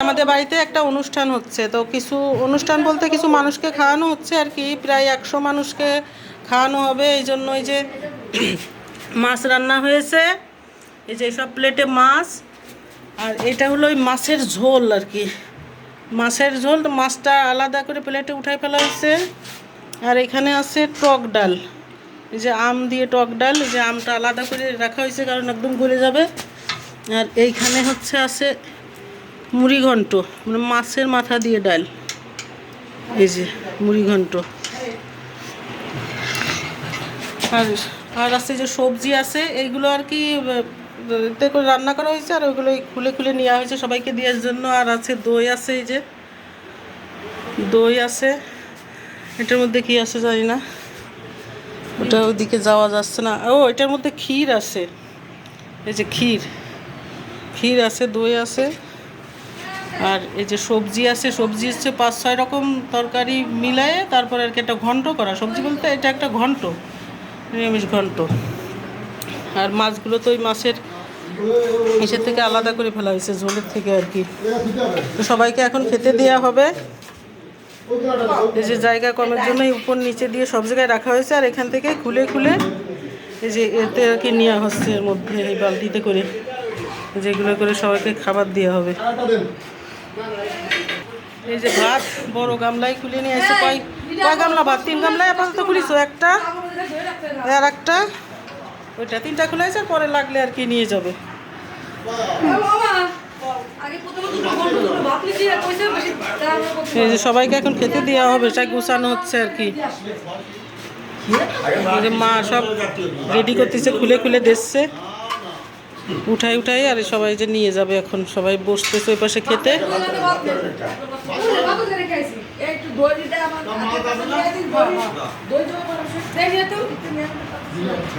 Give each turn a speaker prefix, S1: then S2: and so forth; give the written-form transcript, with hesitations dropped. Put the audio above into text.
S1: আমাদের বাড়িতে একটা অনুষ্ঠান হচ্ছে, তো কিছু অনুষ্ঠান বলতে কিছু মানুষকে খাওয়ানো হচ্ছে আর কি, প্রায় 100 মানুষকে খাওয়ানো হবে। এই জন্য এই যে মাছ রান্না হয়েছে, এই যে সব প্লেটে মাছ, আর এটা হলো ওই মাছের ঝোল আর কি, মাছের ঝোল। তো মাছটা আলাদা করে প্লেটে উঠাই ফেলা হয়েছে। আর এখানে আছে টক ডাল, এই যে আম দিয়ে টক ডাল, এই যে আমটা আলাদা করে রাখা হয়েছে কারণ একদম গলে যাবে। আর এইখানে হচ্ছে আছে মুড়ি ঘন্ট, মানে মাছের মাথা দিয়ে ডাল, এই যে মুড়ি ঘন্ট। আর আর আছে যে সবজি আছে, এইগুলো আর কি এতে করে রান্না করা হয়েছে, আর ওইগুলো খুলে খুলে নেওয়া হয়েছে সবাইকে দেওয়ার জন্য। আর আছে দই আছে, এই যে দই আছে। এটার মধ্যে কি আছে জানি না, ওটা ওইদিকে যাওয়া যাচ্ছে না। ও এটার মধ্যে ক্ষীর আছে, এই যে ক্ষীর আছে, দই আছে। আর এই যে সবজি আছে, সবজি হচ্ছে 5-6 রকম তরকারি মিলায়ে তারপর আর কি একটা ঘন্ট করা। সবজি বলতে এটা একটা ঘন্ট, নিরামিষ ঘন্ট। আর মাছগুলো তো ওই মাছের ইসের থেকে আলাদা করে ফেলা হয়েছে, ঝোলের থেকে আর কি। তো সবাইকে এখন খেতে দেওয়া হবে। এই যে জায়গা কমের জন্য উপর নিচে দিয়ে সব জায়গায় রাখা হয়েছে, আর এখান থেকে খুলে খুলে এই যে এতে আর কি নেওয়া হচ্ছে, এর মধ্যে এই বালতিতে করে যেগুলো করে সবাইকে খাবার দেওয়া হবে। এই যে ভাত বড় গামলায় খুলে নিয়ে আসছে। কয় গামলা ভাত? 3 গামলায় আপাতত খুলিস, একটা আর একটা, ওইটা 3টা খুলে আছে, পরে লাগলে আর কি নিয়ে যাবে। এই যে সবাইকে এখন খেতে দেওয়া হবে, চাই গুছানো হচ্ছে আর কি। যে মা সব রেডি করতেছে, খুলে খুলে দিচ্ছে, উঠাই আর সবাই যে নিয়ে যাবে। এখন সবাই বসতেছে ওই পাশে খেতে।